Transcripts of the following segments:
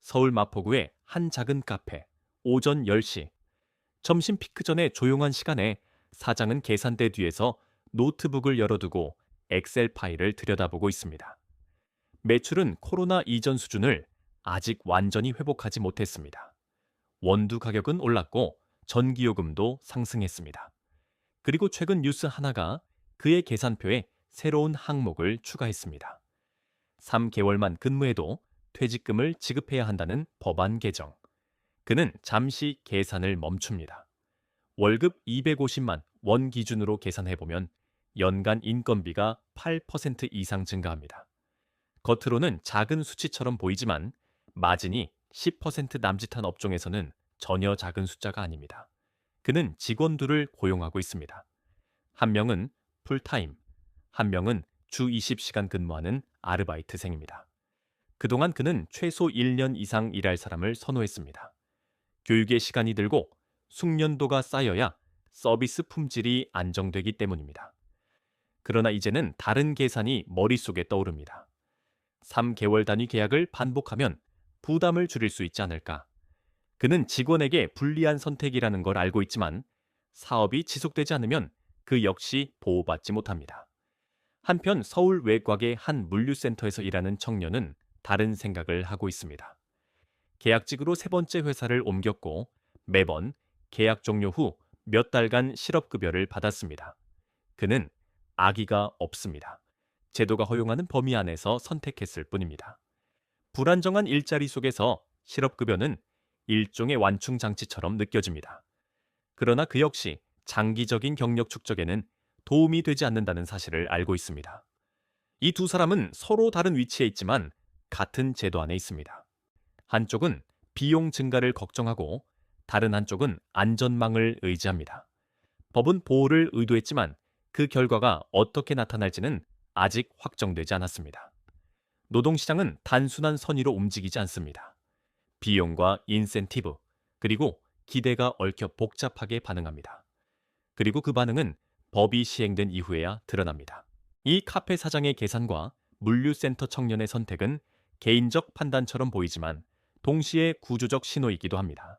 서울 마포구의 한 작은 카페, 오전 10시. 점심 피크 전에 조용한 시간에 사장은 계산대 뒤에서 노트북을 열어두고 엑셀 파일을 들여다보고 있습니다. 매출은 코로나 이전 수준을 아직 완전히 회복하지 못했습니다. 원두 가격은 올랐고 전기요금도 상승했습니다. 그리고 최근 뉴스 하나가 그의 계산표에 새로운 항목을 추가했습니다. 3개월만 근무해도 퇴직금을 지급해야 한다는 법안 개정. 그는 잠시 계산을 멈춥니다. 월급 250만 원 기준으로 계산해보면 연간 인건비가 8% 이상 증가합니다. 겉으로는 작은 수치처럼 보이지만 마진이 10% 남짓한 업종에서는 전혀 작은 숫자가 아닙니다. 그는 직원들을 고용하고 있습니다. 한 명은 풀타임, 한 명은 주 20시간 근무하는 아르바이트생입니다. 그동안 그는 최소 1년 이상 일할 사람을 선호했습니다. 교육의 시간이 들고 숙련도가 쌓여야 서비스 품질이 안정되기 때문입니다. 그러나 이제는 다른 계산이 머릿속에 떠오릅니다. 3개월 단위 계약을 반복하면 부담을 줄일 수 있지 않을까? 그는 직원에게 불리한 선택이라는 걸 알고 있지만 사업이 지속되지 않으면 그 역시 보호받지 못합니다. 한편 서울 외곽의 한 물류센터에서 일하는 청년은 다른 생각을 하고 있습니다. 계약직으로 세 번째 회사를 옮겼고 매번 계약 종료 후 몇 달간 실업급여를 받았습니다. 그는 아기가 없습니다. 제도가 허용하는 범위 안에서 선택했을 뿐입니다. 불안정한 일자리 속에서 실업급여는 일종의 완충장치처럼 느껴집니다. 그러나 그 역시 장기적인 경력 축적에는 도움이 되지 않는다는 사실을 알고 있습니다. 이 두 사람은 서로 다른 위치에 있지만 같은 제도 안에 있습니다. 한쪽은 비용 증가를 걱정하고 다른 한쪽은 안전망을 의지합니다. 법은 보호를 의도했지만 그 결과가 어떻게 나타날지는 아직 확정되지 않았습니다. 노동시장은 단순한 선의로 움직이지 않습니다. 비용과 인센티브, 그리고 기대가 얽혀 복잡하게 반응합니다. 그리고 그 반응은 법이 시행된 이후에야 드러납니다. 이 카페 사장의 계산과 물류센터 청년의 선택은 개인적 판단처럼 보이지만 동시에 구조적 신호이기도 합니다.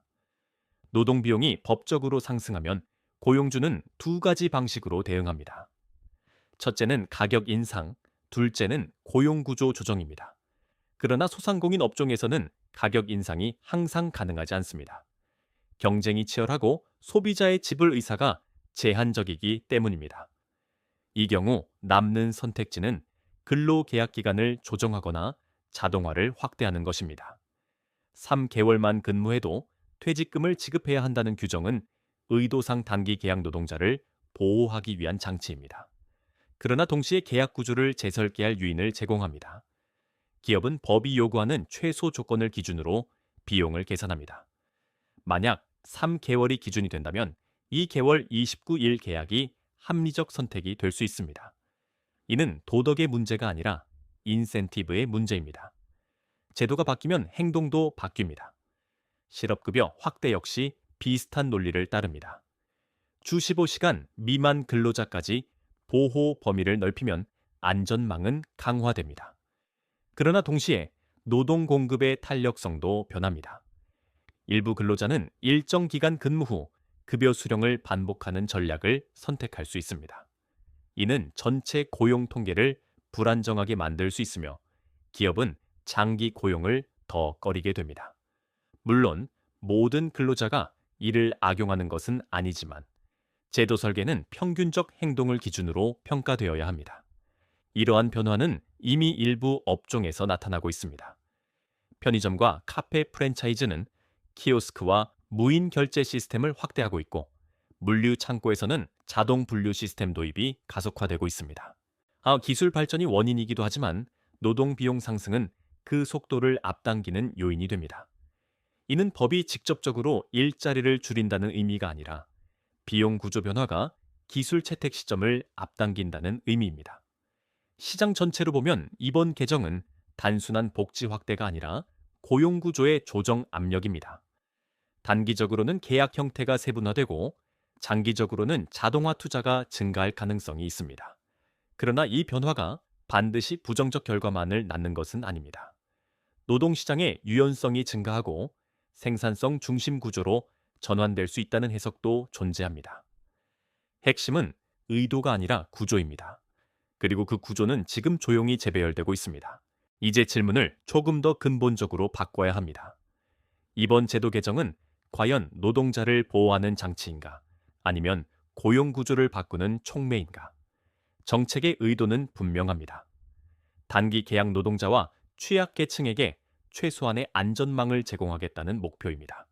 노동 비용이 법적으로 상승하면 고용주는 두 가지 방식으로 대응합니다. 첫째는 가격 인상, 둘째는 고용 구조 조정입니다. 그러나 소상공인 업종에서는 가격 인상이 항상 가능하지 않습니다. 경쟁이 치열하고 소비자의 지불 의사가 제한적이기 때문입니다. 이 경우 남는 선택지는 근로계약 기간을 조정하거나 자동화를 확대하는 것입니다. 3개월만 근무해도 퇴직금을 지급해야 한다는 규정은 의도상 단기 계약 노동자를 보호하기 위한 장치입니다. 그러나 동시에 계약 구조를 재설계할 유인을 제공합니다. 기업은 법이 요구하는 최소 조건을 기준으로 비용을 계산합니다. 만약 3개월이 기준이 된다면 2개월 29일 계약이 합리적 선택이 될 수 있습니다. 이는 도덕의 문제가 아니라 인센티브의 문제입니다. 제도가 바뀌면 행동도 바뀝니다. 실업급여 확대 역시 비슷한 논리를 따릅니다. 주 15시간 미만 근로자까지 보호 범위를 넓히면 안전망은 강화됩니다. 그러나 동시에 노동 공급의 탄력성도 변합니다. 일부 근로자는 일정 기간 근무 후 급여 수령을 반복하는 전략을 선택할 수 있습니다. 이는 전체 고용 통계를 불안정하게 만들 수 있으며 기업은 장기 고용을 더 꺼리게 됩니다. 물론 모든 근로자가 이를 악용하는 것은 아니지만 제도 설계는 평균적 행동을 기준으로 평가되어야 합니다. 이러한 변화는 이미 일부 업종에서 나타나고 있습니다. 편의점과 카페 프랜차이즈는 키오스크와 무인 결제 시스템을 확대하고 있고 물류 창고에서는 자동 분류 시스템 도입이 가속화되고 있습니다. 기술 발전이 원인이기도 하지만 노동 비용 상승은 그 속도를 앞당기는 요인이 됩니다. 이는 법이 직접적으로 일자리를 줄인다는 의미가 아니라 비용 구조 변화가 기술 채택 시점을 앞당긴다는 의미입니다. 시장 전체로 보면 이번 개정은 단순한 복지 확대가 아니라 고용 구조의 조정 압력입니다. 단기적으로는 계약 형태가 세분화되고 장기적으로는 자동화 투자가 증가할 가능성이 있습니다. 그러나 이 변화가 반드시 부정적 결과만을 낳는 것은 아닙니다. 노동시장의 유연성이 증가하고 생산성 중심 구조로 전환될 수 있다는 해석도 존재합니다. 핵심은 의도가 아니라 구조입니다. 그리고 그 구조는 지금 조용히 재배열되고 있습니다. 이제 질문을 조금 더 근본적으로 바꿔야 합니다. 이번 제도 개정은 과연 노동자를 보호하는 장치인가? 아니면 고용 구조를 바꾸는 촉매인가? 정책의 의도는 분명합니다. 단기 계약 노동자와 취약계층에게 최소한의 안전망을 제공하겠다는 목표입니다.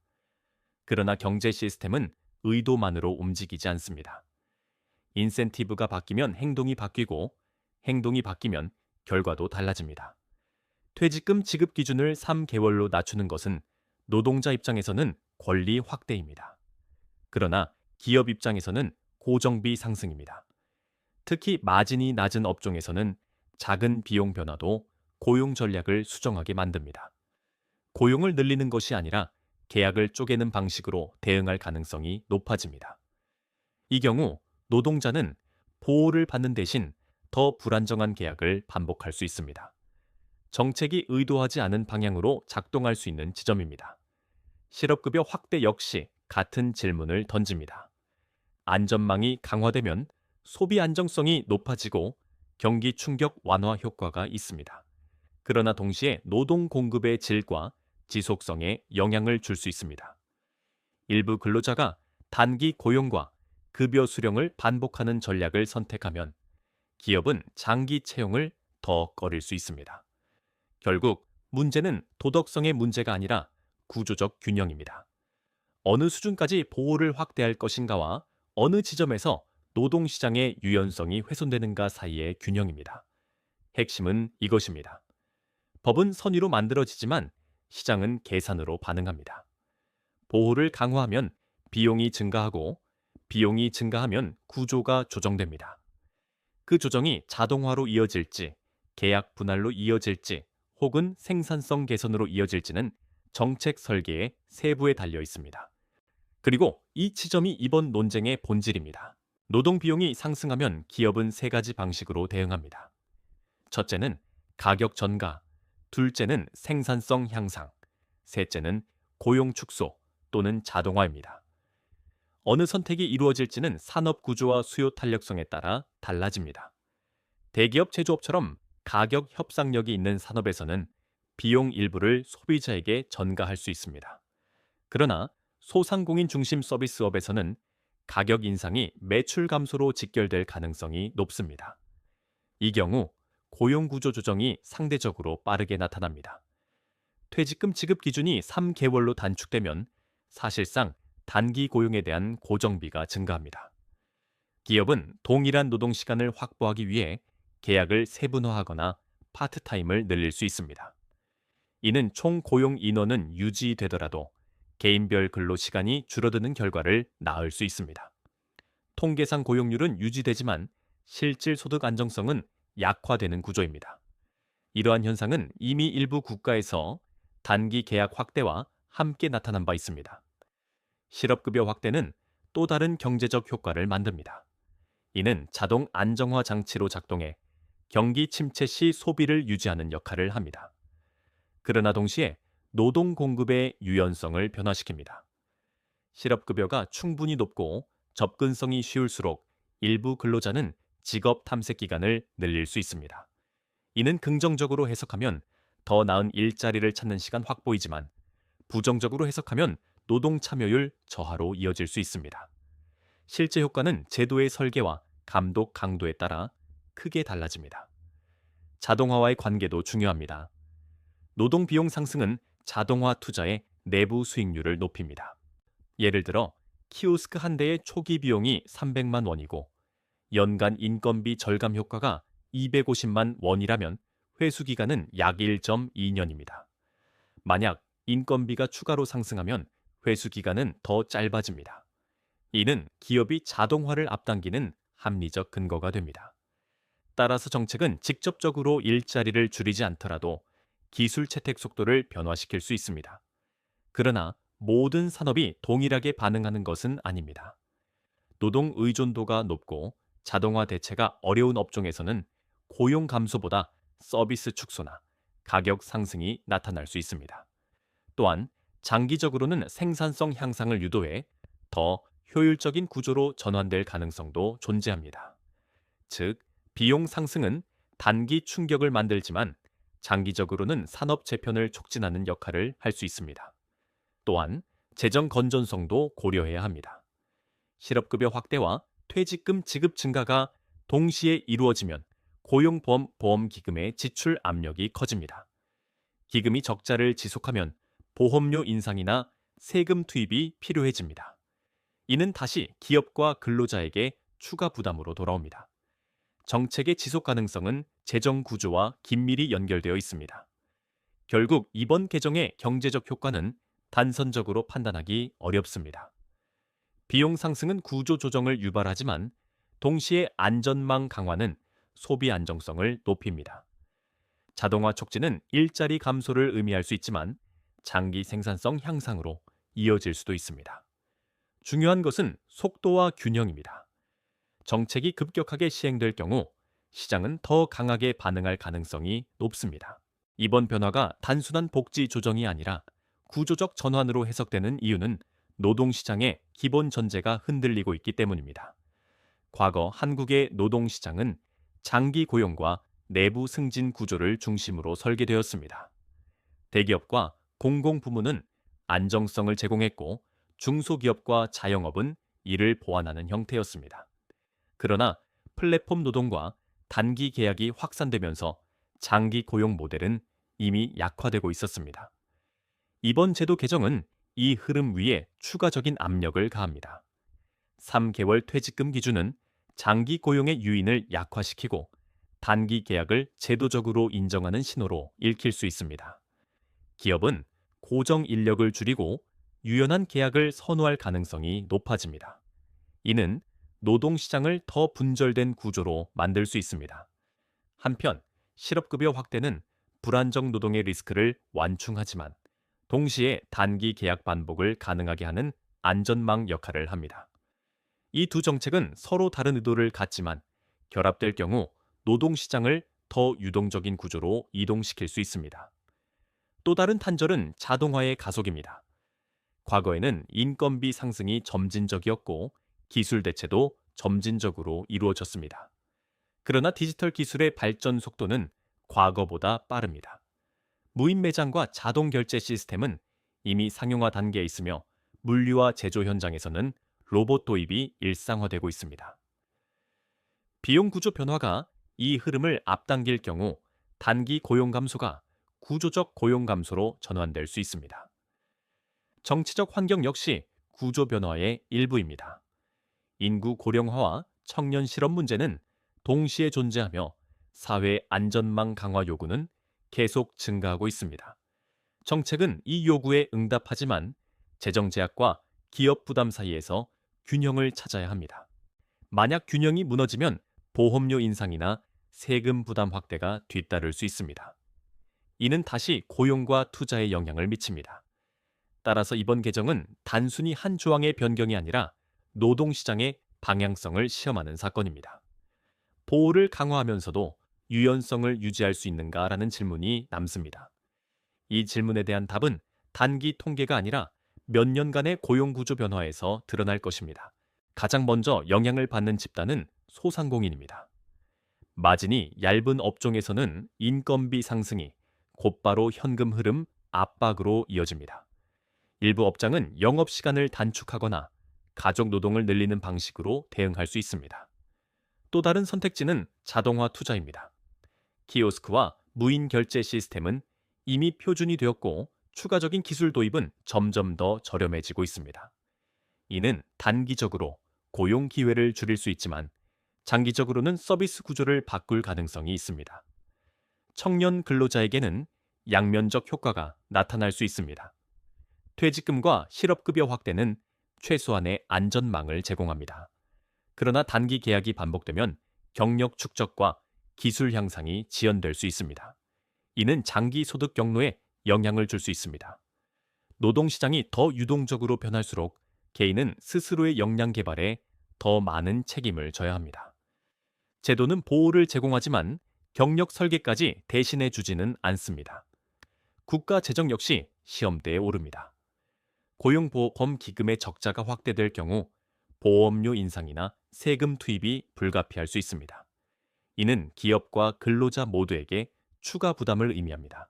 그러나 경제 시스템은 의도만으로 움직이지 않습니다. 인센티브가 바뀌면 행동이 바뀌고 행동이 바뀌면 결과도 달라집니다. 퇴직금 지급 기준을 3개월로 낮추는 것은 노동자 입장에서는 권리 확대입니다. 그러나 기업 입장에서는 고정비 상승입니다. 특히 마진이 낮은 업종에서는 작은 비용 변화도 고용 전략을 수정하게 만듭니다. 고용을 늘리는 것이 아니라 계약을 쪼개는 방식으로 대응할 가능성이 높아집니다. 이 경우 노동자는 보호를 받는 대신 더 불안정한 계약을 반복할 수 있습니다. 정책이 의도하지 않은 방향으로 작동할 수 있는 지점입니다. 실업급여 확대 역시 같은 질문을 던집니다. 안전망이 강화되면 소비 안정성이 높아지고 경기 충격 완화 효과가 있습니다. 그러나 동시에 노동 공급의 질과 지속성에 영향을 줄 수 있습니다. 일부 근로자가 단기 고용과 급여 수령을 반복하는 전략을 선택하면 기업은 장기 채용을 더 꺼릴 수 있습니다. 결국 문제는 도덕성의 문제가 아니라 구조적 균형입니다. 어느 수준까지 보호를 확대할 것인가와 어느 지점에서 노동시장의 유연성이 훼손되는가 사이의 균형입니다. 핵심은 이것입니다. 법은 선의로 만들어지지만 시장은 계산으로 반응합니다. 보호를 강화하면 비용이 증가하고 비용이 증가하면 구조가 조정됩니다. 그 조정이 자동화로 이어질지, 계약 분할로 이어질지, 혹은 생산성 개선으로 이어질지는 정책 설계의 세부에 달려 있습니다. 그리고 이 지점이 이번 논쟁의 본질입니다. 노동 비용이 상승하면 기업은 세 가지 방식으로 대응합니다. 첫째는 가격 전가, 둘째는 생산성 향상, 셋째는 고용 축소 또는 자동화입니다. 어느 선택이 이루어질지는 산업 구조와 수요 탄력성에 따라 달라집니다. 대기업 제조업처럼 가격 협상력이 있는 산업에서는 비용 일부를 소비자에게 전가할 수 있습니다. 그러나 소상공인 중심 서비스업에서는 가격 인상이 매출 감소로 직결될 가능성이 높습니다. 이 경우 고용 구조 조정이 상대적으로 빠르게 나타납니다. 퇴직금 지급 기준이 3개월로 단축되면 사실상 단기 고용에 대한 고정비가 증가합니다. 기업은 동일한 노동 시간을 확보하기 위해 계약을 세분화하거나 파트타임을 늘릴 수 있습니다. 이는 총 고용 인원은 유지되더라도 개인별 근로 시간이 줄어드는 결과를 낳을 수 있습니다. 통계상 고용률은 유지되지만 실질 소득 안정성은 약화되는 구조입니다. 이러한 현상은 이미 일부 국가에서 단기 계약 확대와 함께 나타난 바 있습니다. 실업급여 확대는 또 다른 경제적 효과를 만듭니다. 이는 자동 안정화 장치로 작동해 경기 침체 시 소비를 유지하는 역할을 합니다. 그러나 동시에 노동 공급의 유연성을 변화시킵니다. 실업급여가 충분히 높고 접근성이 쉬울수록 일부 근로자는 직업 탐색 기간을 늘릴 수 있습니다. 이는 긍정적으로 해석하면 더 나은 일자리를 찾는 시간 확보이지만 부정적으로 해석하면 노동 참여율 저하로 이어질 수 있습니다. 실제 효과는 제도의 설계와 감독 강도에 따라 크게 달라집니다. 자동화와의 관계도 중요합니다. 노동 비용 상승은 자동화 투자의 내부 수익률을 높입니다. 예를 들어 키오스크 한 대의 초기 비용이 300만 원이고 연간 인건비 절감 효과가 250만 원이라면 회수 기간은 약 1.2년입니다. 만약 인건비가 추가로 상승하면 회수 기간은 더 짧아집니다. 이는 기업이 자동화를 앞당기는 합리적 근거가 됩니다. 따라서 정책은 직접적으로 일자리를 줄이지 않더라도 기술 채택 속도를 변화시킬 수 있습니다. 그러나 모든 산업이 동일하게 반응하는 것은 아닙니다. 노동 의존도가 높고 자동화 대체가 어려운 업종에서는 고용 감소보다 서비스 축소나 가격 상승이 나타날 수 있습니다. 또한 장기적으로는 생산성 향상을 유도해 더 효율적인 구조로 전환될 가능성도 존재합니다. 즉, 비용 상승은 단기 충격을 만들지만 장기적으로는 산업 재편을 촉진하는 역할을 할 수 있습니다. 또한 재정 건전성도 고려해야 합니다. 실업급여 확대와 퇴직금 지급 증가가 동시에 이루어지면 고용보험기금의 지출 압력이 커집니다. 기금이 적자를 지속하면 보험료 인상이나 세금 투입이 필요해집니다. 이는 다시 기업과 근로자에게 추가 부담으로 돌아옵니다. 정책의 지속 가능성은 재정 구조와 긴밀히 연결되어 있습니다. 결국 이번 개정의 경제적 효과는 단선적으로 판단하기 어렵습니다. 비용 상승은 구조 조정을 유발하지만 동시에 안전망 강화는 소비 안정성을 높입니다. 자동화 촉진은 일자리 감소를 의미할 수 있지만 장기 생산성 향상으로 이어질 수도 있습니다. 중요한 것은 속도와 균형입니다. 정책이 급격하게 시행될 경우 시장은 더 강하게 반응할 가능성이 높습니다. 이번 변화가 단순한 복지 조정이 아니라 구조적 전환으로 해석되는 이유는 노동시장의 기본 전제가 흔들리고 있기 때문입니다. 과거 한국의 노동시장은 장기 고용과 내부 승진 구조를 중심으로 설계되었습니다. 대기업과 공공부문은 안정성을 제공했고 중소기업과 자영업은 이를 보완하는 형태였습니다. 그러나 플랫폼 노동과 단기 계약이 확산되면서 장기 고용 모델은 이미 약화되고 있었습니다. 이번 제도 개정은 이 흐름 위에 추가적인 압력을 가합니다. 3개월 퇴직금 기준은 장기 고용의 유인을 약화시키고 단기 계약을 제도적으로 인정하는 신호로 읽힐 수 있습니다. 기업은 고정 인력을 줄이고 유연한 계약을 선호할 가능성이 높아집니다. 이는 노동시장을 더 분절된 구조로 만들 수 있습니다. 한편 실업급여 확대는 불안정 노동의 리스크를 완충하지만 동시에 단기 계약 반복을 가능하게 하는 안전망 역할을 합니다. 이 두 정책은 서로 다른 의도를 갖지만 결합될 경우 노동시장을 더 유동적인 구조로 이동시킬 수 있습니다. 또 다른 단절은 자동화의 가속입니다. 과거에는 인건비 상승이 점진적이었고 기술 대체도 점진적으로 이루어졌습니다. 그러나 디지털 기술의 발전 속도는 과거보다 빠릅니다. 무인 매장과 자동 결제 시스템은 이미 상용화 단계에 있으며 물류와 제조 현장에서는 로봇 도입이 일상화되고 있습니다. 비용 구조 변화가 이 흐름을 앞당길 경우 단기 고용 감소가 구조적 고용 감소로 전환될 수 있습니다. 정치적 환경 역시 구조 변화의 일부입니다. 인구 고령화와 청년 실업 문제는 동시에 존재하며 사회 안전망 강화 요구는 계속 증가하고 있습니다. 정책은 이 요구에 응답하지만 재정 제약과 기업 부담 사이에서 균형을 찾아야 합니다. 만약 균형이 무너지면 보험료 인상이나 세금 부담 확대가 뒤따를 수 있습니다. 이는 다시 고용과 투자에 영향을 미칩니다. 따라서 이번 개정은 단순히 한 조항의 변경이 아니라 노동시장의 방향성을 시험하는 사건입니다. 보호를 강화하면서도 유연성을 유지할 수 있는가라는 질문이 남습니다. 이 질문에 대한 답은 단기 통계가 아니라 몇 년간의 고용구조 변화에서 드러날 것입니다. 가장 먼저 영향을 받는 집단은 소상공인입니다. 마진이 얇은 업종에서는 인건비 상승이 곧바로 현금 흐름 압박으로 이어집니다. 일부 업장은 영업시간을 단축하거나 가족 노동을 늘리는 방식으로 대응할 수 있습니다. 또 다른 선택지는 자동화 투자입니다. 키오스크와 무인 결제 시스템은 이미 표준이 되었고 추가적인 기술 도입은 점점 더 저렴해지고 있습니다. 이는 단기적으로 고용 기회를 줄일 수 있지만 장기적으로는 서비스 구조를 바꿀 가능성이 있습니다. 청년 근로자에게는 양면적 효과가 나타날 수 있습니다. 퇴직금과 실업급여 확대는 최소한의 안전망을 제공합니다. 그러나 단기 계약이 반복되면 경력 축적과 기술 향상이 지연될 수 있습니다. 이는 장기 소득 경로에 영향을 줄 수 있습니다. 노동시장이 더 유동적으로 변할수록 개인은 스스로의 역량 개발에 더 많은 책임을 져야 합니다. 제도는 보호를 제공하지만 경력 설계까지 대신해 주지는 않습니다. 국가 재정 역시 시험대에 오릅니다. 고용보험 기금의 적자가 확대될 경우 보험료 인상이나 세금 투입이 불가피할 수 있습니다. 이는 기업과 근로자 모두에게 추가 부담을 의미합니다.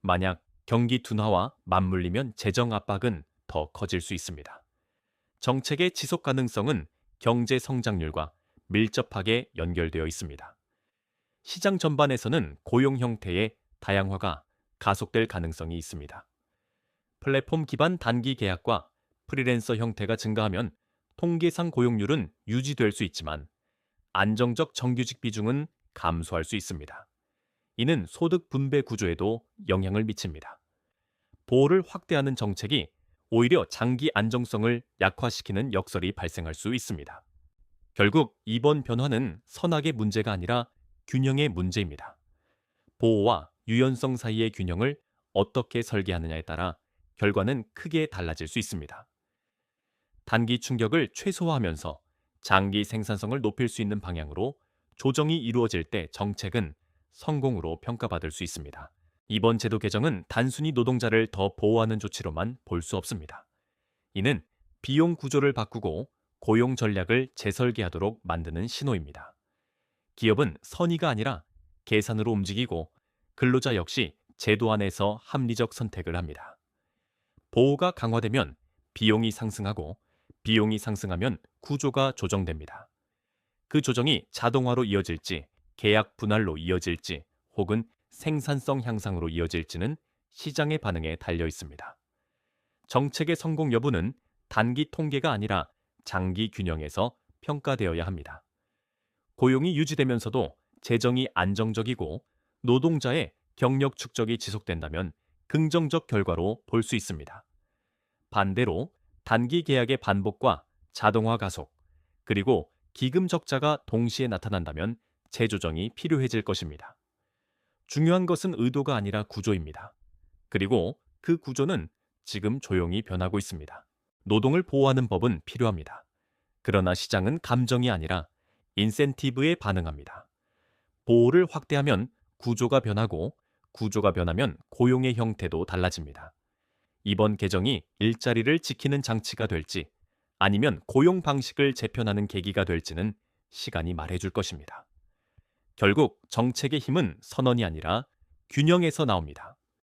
만약 경기 둔화와 맞물리면 재정 압박은 더 커질 수 있습니다. 정책의 지속 가능성은 경제 성장률과 밀접하게 연결되어 있습니다. 시장 전반에서는 고용 형태의 다양화가 가속될 가능성이 있습니다. 플랫폼 기반 단기 계약과 프리랜서 형태가 증가하면 통계상 고용률은 유지될 수 있지만 안정적 정규직 비중은 감소할 수 있습니다. 이는 소득 분배 구조에도 영향을 미칩니다. 보호를 확대하는 정책이 오히려 장기 안정성을 약화시키는 역설이 발생할 수 있습니다. 결국 이번 변화는 선악의 문제가 아니라 균형의 문제입니다. 보호와 유연성 사이의 균형을 어떻게 설계하느냐에 따라 결과는 크게 달라질 수 있습니다. 단기 충격을 최소화하면서 장기 생산성을 높일 수 있는 방향으로 조정이 이루어질 때 정책은 성공으로 평가받을 수 있습니다. 이번 제도 개정은 단순히 노동자를 더 보호하는 조치로만 볼 수 없습니다. 이는 비용 구조를 바꾸고 고용 전략을 재설계하도록 만드는 신호입니다. 기업은 선의가 아니라 계산으로 움직이고 근로자 역시 제도 안에서 합리적 선택을 합니다. 보호가 강화되면 비용이 상승하고 비용이 상승하면 구조가 조정됩니다. 그 조정이 자동화로 이어질지, 계약 분할로 이어질지, 혹은 생산성 향상으로 이어질지는 시장의 반응에 달려 있습니다. 정책의 성공 여부는 단기 통계가 아니라 장기 균형에서 평가되어야 합니다. 고용이 유지되면서도 재정이 안정적이고 노동자의 경력 축적이 지속된다면 긍정적 결과로 볼 수 있습니다. 반대로 단기 계약의 반복과 자동화 가속, 그리고 기금 적자가 동시에 나타난다면 재조정이 필요해질 것입니다. 중요한 것은 의도가 아니라 구조입니다. 그리고 그 구조는 지금 조용히 변하고 있습니다. 노동을 보호하는 법은 필요합니다. 그러나 시장은 감정이 아니라 인센티브에 반응합니다. 보호를 확대하면 구조가 변하고 구조가 변하면 고용의 형태도 달라집니다. 이번 개정이 일자리를 지키는 장치가 될지 아니면 고용 방식을 재편하는 계기가 될지는 시간이 말해줄 것입니다. 결국 정책의 힘은 선언이 아니라 균형에서 나옵니다.